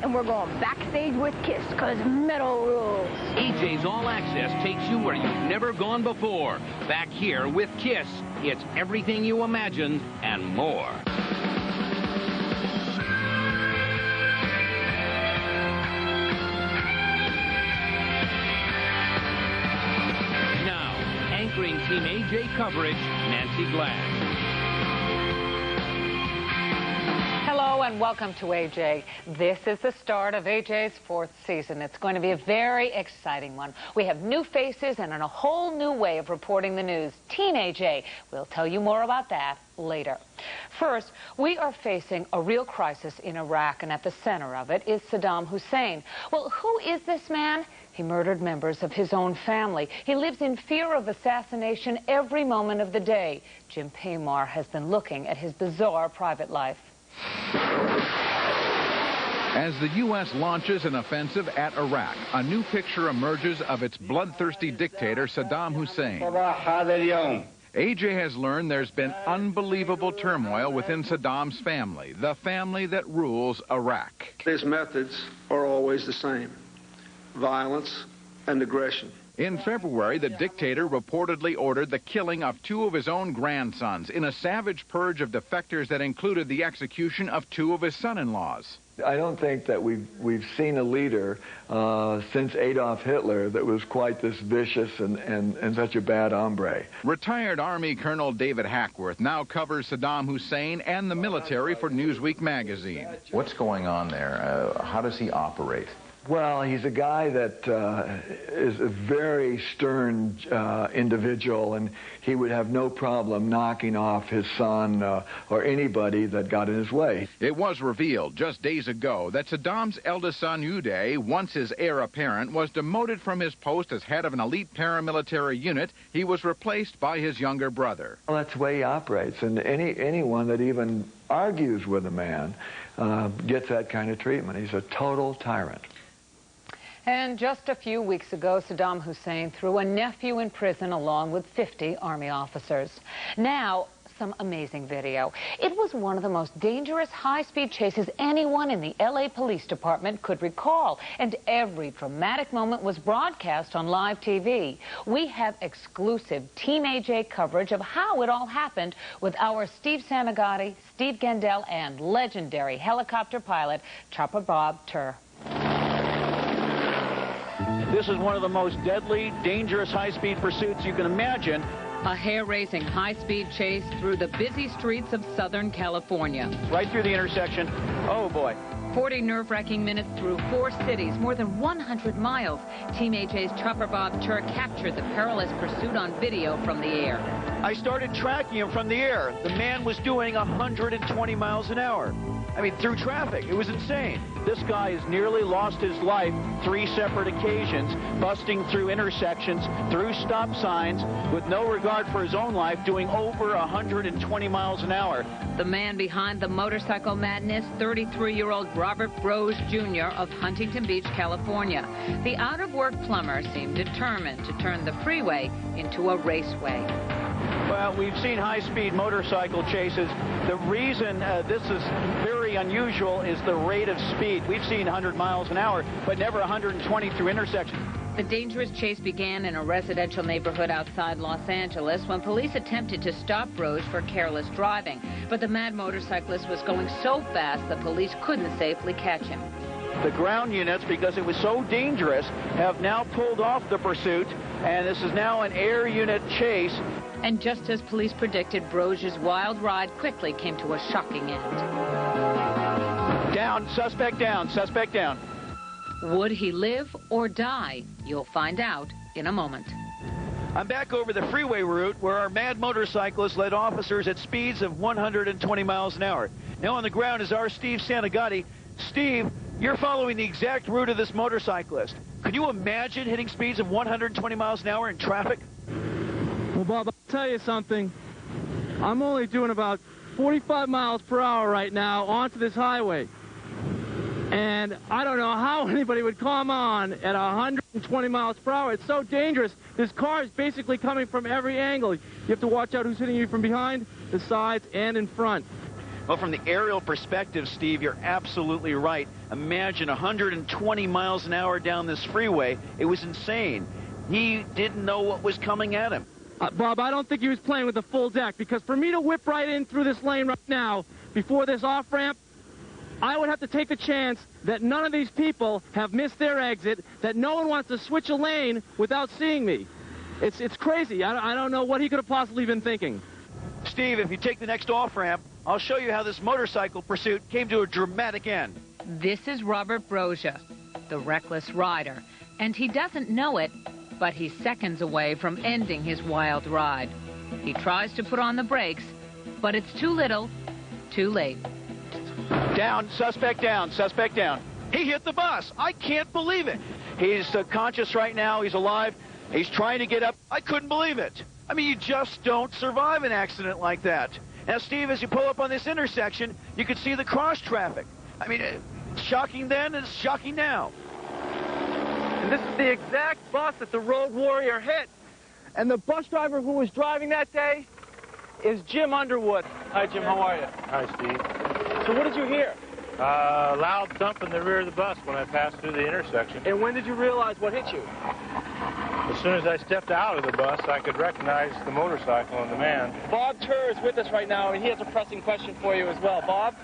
and we're going backstage with Kiss, because metal rules. AJ's All Access takes you where you've never gone before. Back here with Kiss, it's everything you imagined and more. Now, anchoring Teem AJ coverage, Nancy Glass. Hello and welcome to AJ. This is the start of AJ's 4th season. It's going to be a very exciting one. We have new faces and a whole new way of reporting the news. Teem AJ. We'll tell you more about that later. First, we are facing a real crisis in Iraq, and at the center of it is Saddam Hussein. Well, who is this man? He murdered members of his own family. He lives in fear of assassination every moment of the day. Jim Paymar has been looking at his bizarre private life. As the U.S. launches an offensive at Iraq, a new picture emerges of its bloodthirsty dictator, Saddam Hussein. AJ has learned there's been unbelievable turmoil within Saddam's family, the family that rules Iraq. His methods are always the same: violence and aggression. In February, the dictator reportedly ordered the killing of 2 of his own grandsons in a savage purge of defectors that included the execution of 2 of his son-in-laws. I don't think that we've seen a leader since Adolf Hitler that was quite this vicious and such a bad hombre. Retired Army Colonel David Hackworth now covers Saddam Hussein and the military for Newsweek magazine. What's going on there? How does he operate? Well, he's a guy that is a very stern individual, and he would have no problem knocking off his son or anybody that got in his way. It was revealed just days ago that Saddam's eldest son, Uday, once his heir apparent, was demoted from his post as head of an elite paramilitary unit. He was replaced by his younger brother. Well, that's the way he operates, and anyone that even argues with a man gets that kind of treatment. He's a total tyrant. And just a few weeks ago, Saddam Hussein threw a nephew in prison along with 50 Army officers. Now, some amazing video. It was one of the most dangerous high-speed chases anyone in the LA Police Department could recall, and every dramatic moment was broadcast on live TV. We have exclusive Teem AJ coverage of how it all happened with our Steve Sanagati, Steve Gendel, and legendary helicopter pilot Chopper Bob Tur. This is one of the most deadly, dangerous high-speed pursuits you can imagine. A hair-raising high-speed chase through the busy streets of Southern California. Right through the intersection. Oh, boy. 40 nerve-wracking minutes through 4 cities, more than 100 miles. Teem AJ's Chopper Bob Tur captured the perilous pursuit on video from the air. I started tracking him from the air. The man was doing 120 miles an hour. I mean, through traffic. It was insane. This guy has nearly lost his life 3 separate occasions, busting through intersections, through stop signs, with no regard for his own life, doing over 120 miles an hour. The man behind the motorcycle madness, 33-year-old Robert Brose Jr. of Huntington Beach, California. The out-of-work plumber seemed determined to turn the freeway into a raceway. Well, we've seen high-speed motorcycle chases. The reason this is very unusual is the rate of speed. We've seen 100 miles an hour, but never 120 through intersections. The dangerous chase began in a residential neighborhood outside Los Angeles when police attempted to stop Brose for careless driving. But the mad motorcyclist was going so fast the police couldn't safely catch him. The ground units, because it was so dangerous, have now pulled off the pursuit, and this is now an air unit chase. And just as police predicted, Brose's wild ride quickly came to a shocking end. Down, suspect down, suspect down. Would he live or die? You'll find out in a moment. I'm back over the freeway route where our mad motorcyclist led officers at speeds of 120 miles an hour. Now on the ground is our Steve Sanagati. Steve, you're following the exact route of this motorcyclist. Could you imagine hitting speeds of 120 miles an hour in traffic? Well, Bob, I'll tell you something. I'm only doing about 45 miles per hour right now onto this highway. And I don't know how anybody would come on at 120 miles per hour. It's so dangerous. This car is basically coming from every angle. You have to watch out who's hitting you from behind, the sides, and in front. Well, from the aerial perspective, Steve, you're absolutely right. Imagine 120 miles an hour down this freeway. It was insane. He didn't know what was coming at him. Bob, I don't think he was playing with the full deck, because for me to whip right in through this lane right now, before this off-ramp, I would have to take the chance that none of these people have missed their exit, that no one wants to switch a lane without seeing me. It's crazy. I don't know what he could have possibly been thinking. Steve, if you take the next off-ramp, I'll show you how this motorcycle pursuit came to a dramatic end. This is Robert Broja, the reckless rider, and he doesn't know it, but he's seconds away from ending his wild ride. He tries to put on the brakes, but it's too little, too late. Down, suspect down, suspect down. He hit the bus. I can't believe it. He's conscious right now. He's alive. He's trying to get up. I couldn't believe it. I mean, you just don't survive an accident like that. Now, Steve, as you pull up on this intersection, you can see the cross traffic. I mean, shocking then and shocking now. And this is the exact bus that the Road Warrior hit. And the bus driver who was driving that day is Jim Underwood. Hi, Jim. How are you? Hi, Steve. So what did you hear? Loud thump in the rear of the bus when I passed through the intersection. And when did you realize what hit you? As soon as I stepped out of the bus, I could recognize the motorcycle and the man. Bob Tur is with us right now, and he has a pressing question for you as well. Bob?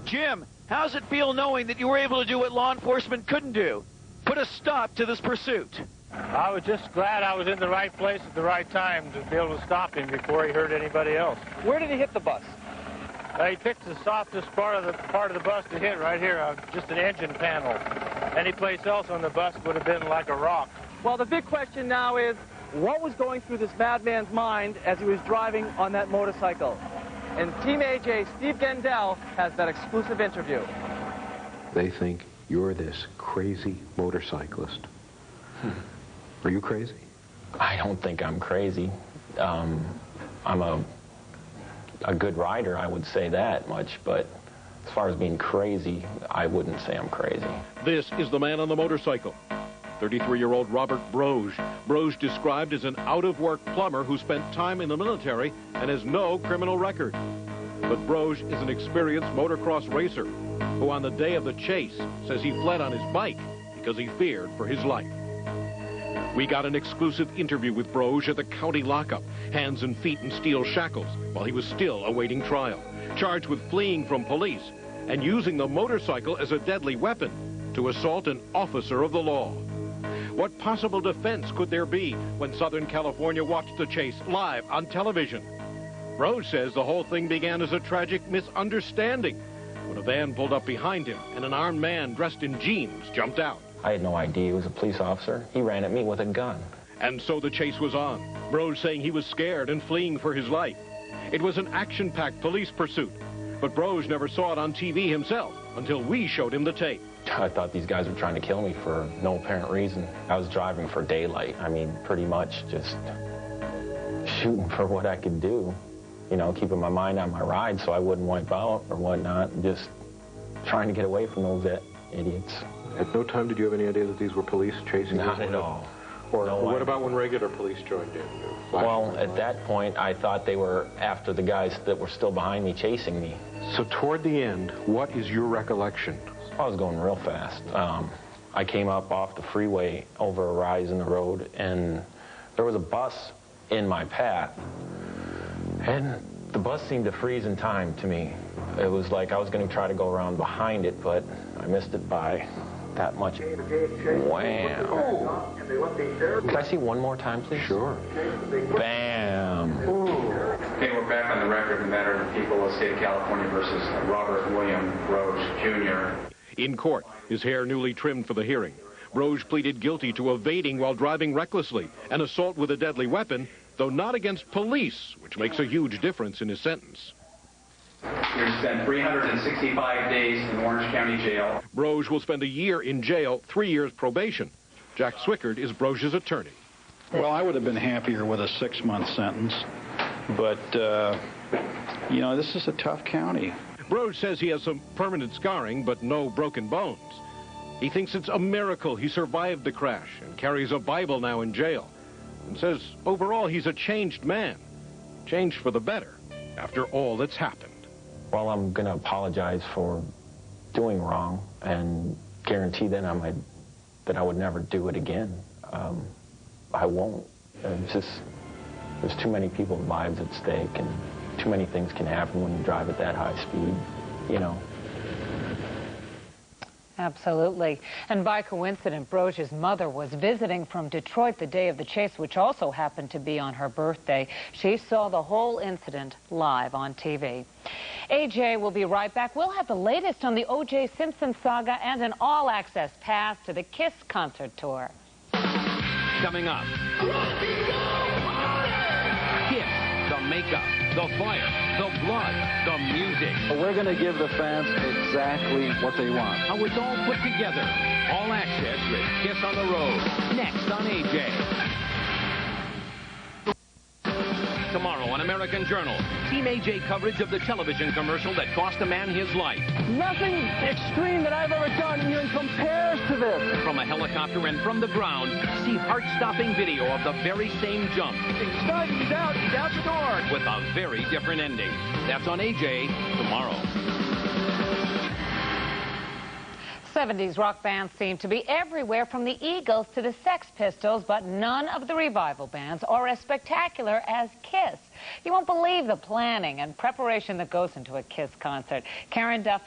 Jim, how's it feel knowing that you were able to do what law enforcement couldn't do? Put a stop to this pursuit. I was just glad I was in the right place at the right time to be able to stop him before he hurt anybody else. Where did he hit the bus? He picked the softest part of the bus to hit right here, just an engine panel. Any place else on the bus would have been like a rock. Well, the big question now is, what was going through this madman's mind as he was driving on that motorcycle? And Teem AJ, Steve Gendell, has that exclusive interview. They think you're this crazy motorcyclist. Are you crazy? I don't think I'm crazy. I'm a good rider, I would say that much, but as far as being crazy, I wouldn't say I'm crazy. This is the man on the motorcycle. 33-year-old Robert Broja. Broja described as an out-of-work plumber who spent time in the military and has no criminal record. But Broja is an experienced motocross racer who on the day of the chase says he fled on his bike because he feared for his life. We got an exclusive interview with Broja at the county lockup, hands and feet in steel shackles, while he was still awaiting trial, charged with fleeing from police and using the motorcycle as a deadly weapon to assault an officer of the law. What possible defense could there be when Southern California watched the chase live on television? Broja says the whole thing began as a tragic misunderstanding when a van pulled up behind him and an armed man dressed in jeans jumped out. I had no idea he was a police officer. He ran at me with a gun. And so the chase was on. Broja saying he was scared and fleeing for his life. It was an action-packed police pursuit, but Broja never saw it on TV himself until we showed him the tape. I thought these guys were trying to kill me for no apparent reason. I was driving for daylight. I mean, pretty much just shooting for what I could do. You know, keeping my mind on my ride so I wouldn't wipe out or whatnot. Just trying to get away from those idiots. At no time did you have any idea that these were police chasing you? Not at all. Or what about when regular police joined in? Well, at that point, I thought they were after the guys that were still behind me, chasing me. So toward the end, what is your recollection? I was going real fast. I came up off the freeway over a rise in the road, and there was a bus in my path. And the bus seemed to freeze in time to me. It was like I was going to try to go around behind it, but I missed it by that much. Wham. Can I see one more time, please? Sure. Bam. Okay, we're back on the record in the matter of the people of the state of California versus Robert William Broja, Jr. In court, his hair newly trimmed for the hearing, Broja pleaded guilty to evading while driving recklessly and assault with a deadly weapon, though not against police, which makes a huge difference in his sentence. You're to spend 365 days in Orange County Jail. Broja will spend a year in jail, 3 years probation. Jack Swickard is Broja's attorney. Well, I would have been happier with a 6-month sentence, but, you know, this is a tough county. Broja says he has some permanent scarring, but no broken bones. He thinks it's a miracle he survived the crash and carries a Bible now in jail, and says overall he's a changed man, changed for the better after all that's happened. Well, I'm going to apologize for doing wrong and guarantee that I would never do it again. I won't. It's just, there's too many people's lives at stake, and too many things can happen when you drive at that high speed, you know. Absolutely. And by coincidence, Broge's mother was visiting from Detroit the day of the chase, which also happened to be on her birthday. She saw the whole incident live on TV. AJ will be right back. We'll have the latest on the OJ Simpson saga and an all-access pass to the KISS concert tour. Coming up, KISS, the makeup, the fire, the blood, the music. We're going to give the fans exactly what they want. How it's all put together. All access with KISS on the road. Next on AJ. Tomorrow on American Journal, Teem AJ coverage of the television commercial that cost a man his life. Nothing extreme that I've ever done even compares to this. From a helicopter and from the ground, see heart-stopping video of the very same jump. He's done, he's out the door. With a very different ending. That's on AJ tomorrow. 70s rock bands seem to be everywhere, from the Eagles to the Sex Pistols, but none of the revival bands are as spectacular as KISS. You won't believe the planning and preparation that goes into a KISS concert. Karen Duff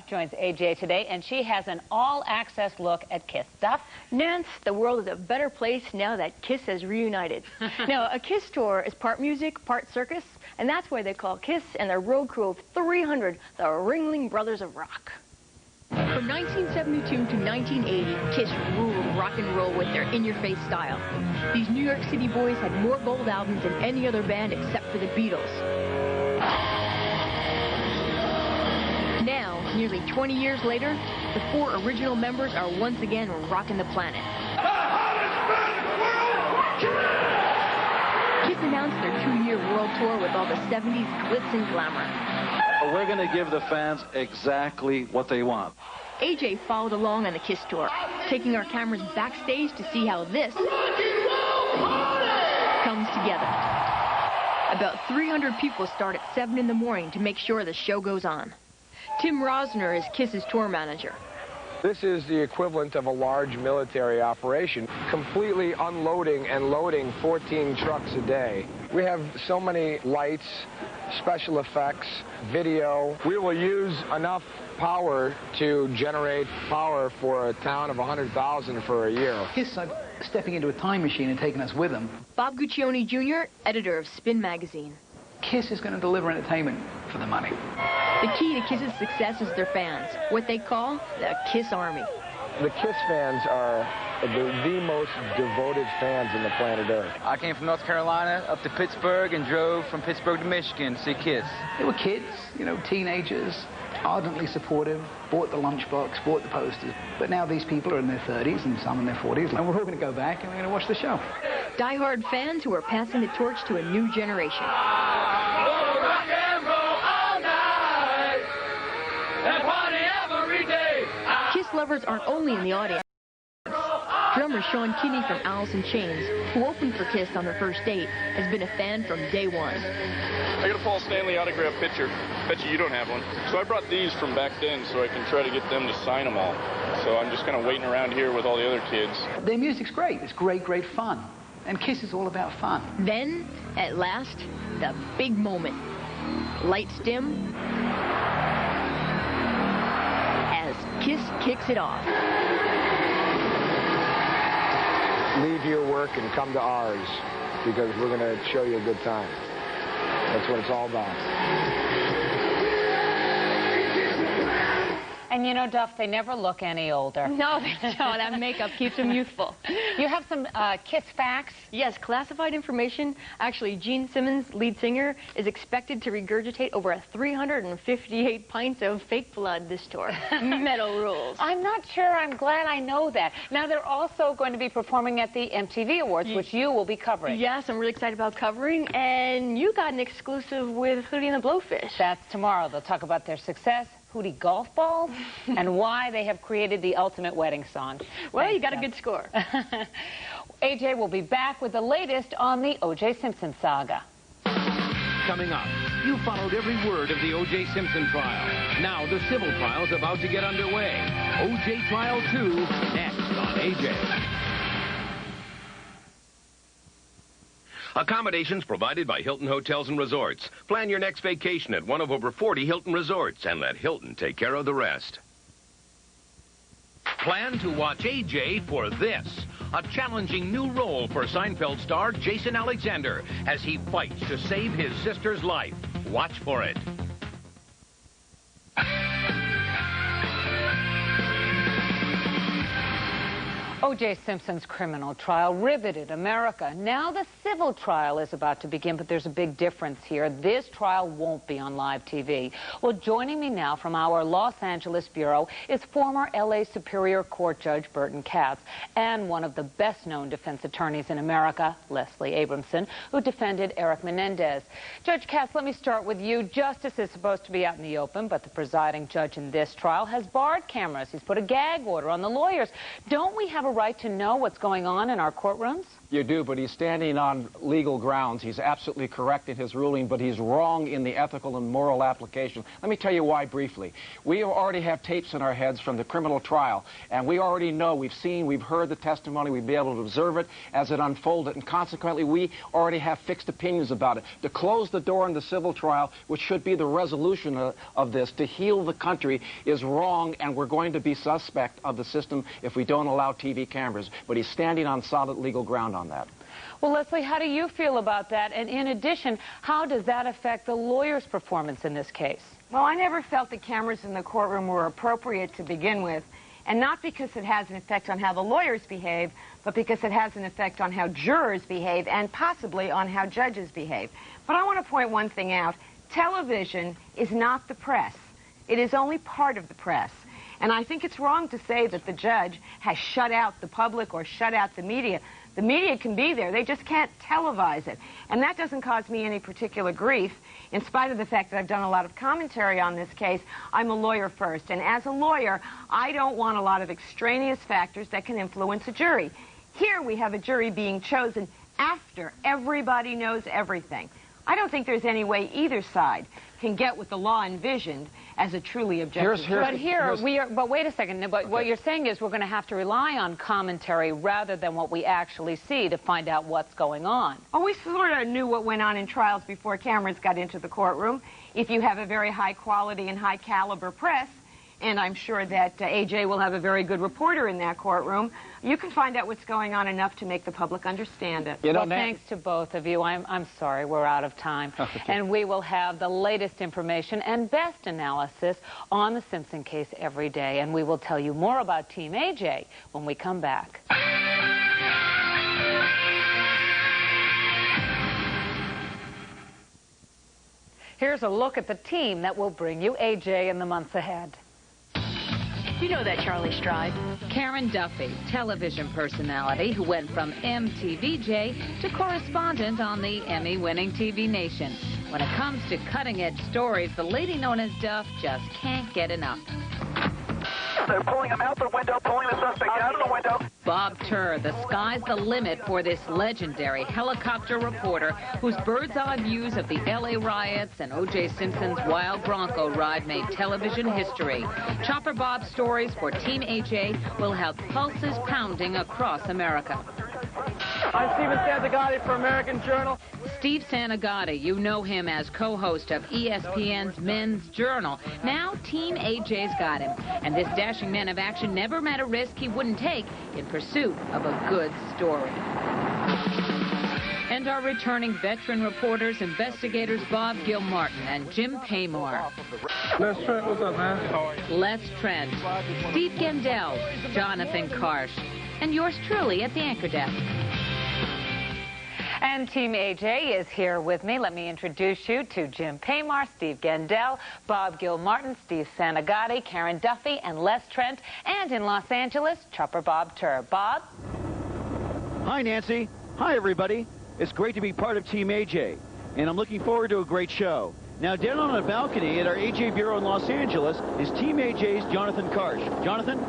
joins AJ today, and she has an all-access look at KISS. Duff? Nance, the world is a better place now that KISS has reunited. Now, a KISS tour is part music, part circus, and that's why they call KISS and their road crew of 300 the Ringling Brothers of Rock. From 1972 to 1980, KISS ruled rock and roll with their in-your-face style. These New York City boys had more gold albums than any other band except for the Beatles. Now, nearly 20 years later, the 4 original members are once again rocking the planet. KISS announced their 2-year world tour with all the 70s glitz and glamour. We're going to give the fans exactly what they want. AJ followed along on the KISS tour, taking our cameras backstage to see how this comes together. About 300 people start at 7 in the morning to make sure the show goes on. Tim Rosner is KISS's tour manager. This is the equivalent of a large military operation, completely unloading and loading 14 trucks a day. We have so many lights, special effects, video. We will use enough power to generate power for a town of 100,000 for a year. KISS are stepping into a time machine and taking us with them. Bob Guccione Jr., editor of Spin magazine. KISS is going to deliver entertainment for the money. The key to KISS's success is their fans, what they call the KISS Army. The KISS fans are the most devoted fans on the planet Earth. I came from North Carolina up to Pittsburgh and drove from Pittsburgh to Michigan to see KISS. They were kids, you know, teenagers, ardently supportive, bought the lunchbox, bought the posters. But now these people are in their 30s and some in their 40s, and we're all going to go back and we're going to watch the show. Die-hard fans who are passing the torch to a new generation. KISS lovers aren't only in the audience. Drummer Sean Kinney from Alice in Chains, who opened for KISS on their first date, has been a fan from day one. I got a Paul Stanley autograph picture. Bet you don't have one. So I brought these from back then so I can try to get them to sign them all. So I'm just kind of waiting around here with all the other kids. Their music's great. It's great, great fun. And KISS is all about fun. Then, at last, the big moment. Lights dim as KISS kicks it off. Leave your work and come to ours, because we're going to show you a good time. That's what it's all about. And you know, Duff, they never look any older. No, they don't. That makeup keeps them youthful. You have some KISS facts? Yes, classified information. Actually, Gene Simmons, lead singer, is expected to regurgitate over 358 pints of fake blood this tour. Metal rules. I'm not sure. I'm glad I know that. Now, they're also going to be performing at the MTV Awards, which you will be covering. Yes, I'm really excited about covering. And you got an exclusive with Hootie and the Blowfish. That's tomorrow. They'll talk about their success, Hootie golf balls, and why they have created the ultimate wedding song. Well, Thanks, you got Duff. a good score. AJ will be back with the latest on the OJ Simpson saga. Coming up, You followed every word of the OJ Simpson trial. Now the civil trial is about to get underway. OJ Trial 2, next on AJ. Accommodations provided by Hilton Hotels and Resorts. Plan your next vacation at one of over 40 Hilton resorts and let Hilton take care of the rest. Plan to watch AJ for this. A challenging new role for Seinfeld star Jason Alexander as he fights to save his sister's life. Watch for it. O.J. Simpson's criminal trial riveted America. Now the civil trial is about to begin, but there's a big difference here. This trial won't be on live TV. Well, joining me now from our Los Angeles bureau is former L.A. Superior Court Judge Burton Katz and one of the best-known defense attorneys in America, Leslie Abramson, who defended Eric Menendez. Judge Katz, let me start with you. Justice is supposed to be out in the open, but the presiding judge in this trial has barred cameras. He's put a gag order on the lawyers. Don't we have a right to know what's going on in our courtrooms? You do, but he's standing on legal grounds. He's absolutely correct in his ruling, but he's wrong in the ethical and moral application. Let me tell you why briefly. We already have tapes in our heads from the criminal trial, and we already know, we've heard the testimony, we've been able to observe it as it unfolded, and consequently, we already have fixed opinions about it. To close the door in the civil trial, which should be the resolution of this, to heal the country, is wrong, and we're going to be suspect of the system if we don't allow TV cameras. But he's standing on solid legal ground on that. Well, Leslie, how do you feel about that? And in addition, how does that affect the lawyer's performance in this case? Well, I never felt the cameras in the courtroom were appropriate to begin with, and not because it has an effect on how the lawyers behave, but because it has an effect on how jurors behave and possibly on how judges behave. But I want to point one thing out. Television is not the press. It is only part of the press. And I think it's wrong to say that the judge has shut out the public or shut out the media. The media can be there. They just can't televise it. And that doesn't cause me any particular grief. In spite of the fact that I've done a lot of commentary on this case, I'm a lawyer first. And as a lawyer, I don't want a lot of extraneous factors that can influence a jury. Here we have a jury being chosen after everybody knows everything. I don't think there's any way either side can get what the law envisioned as a truly objective. But wait a second. But what you're saying is we're going to have to rely on commentary rather than what we actually see to find out what's going on. Oh, we sort of knew what went on in trials before cameras got into the courtroom. If you have a very high quality and high caliber press, and I'm sure that AJ will have a very good reporter in that courtroom, you can find out what's going on enough to make the public understand it. Well, thanks to both of you. I'm sorry, we're out of time. Okay. And we will have the latest information and best analysis on the Simpson case every day. And we will tell you more about Teem AJ when we come back. Here's a look at the team that will bring you AJ in the months ahead. You know that Charlie Stride. Karen Duffy, television personality who went from MTVJ to correspondent on the Emmy-winning TV Nation. When it comes to cutting-edge stories, the lady known as Duff just can't get enough. They're pulling him out the window, pulling the suspect out of the window. Bob Tur, the sky's the limit for this legendary helicopter reporter whose bird's-eye views of the L.A. riots and O.J. Simpson's wild Bronco ride made television history. Chopper Bob's stories for Teem AJ will have pulses pounding across America. I'm Stephen Santagati for American Journal. Steve Santagati, you know him as co-host of ESPN's Men's Journal. Now Teem AJ's got him. And this dashing man of action never met a risk he wouldn't take in pursuit of a good story. And our returning veteran reporters, investigators Bob Gilmartin and Jim Paymore. Les Trent, what's up, man? Les Trent, Steve Gendell, Jonathan Karsh, and yours truly at the anchor desk. And Teem AJ is here with me. Let me introduce you to Jim Paymore, Steve Gendell, Bob Gilmartin, Steve Santagati, Karen Duffy, and Les Trent, and in Los Angeles, Chopper Bob Tur. Bob? Hi, Nancy. Hi, everybody. It's great to be part of Teem AJ, and I'm looking forward to a great show. Now, down on a balcony at our AJ Bureau in Los Angeles is Teem AJ's Jonathan Karsh. Jonathan?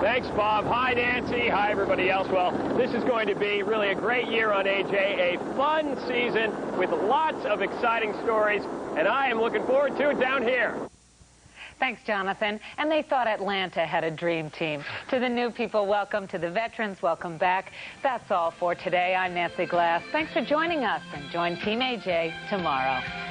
Thanks, Bob. Hi, Nancy. Hi, everybody else. Well, this is going to be really a great year on AJ, a fun season with lots of exciting stories, and I am looking forward to it down here. Thanks, Jonathan. And they thought Atlanta had a dream team. To the new people, welcome. To the veterans, welcome back. That's all for today. I'm Nancy Glass. Thanks for joining us, and join Team AJ tomorrow.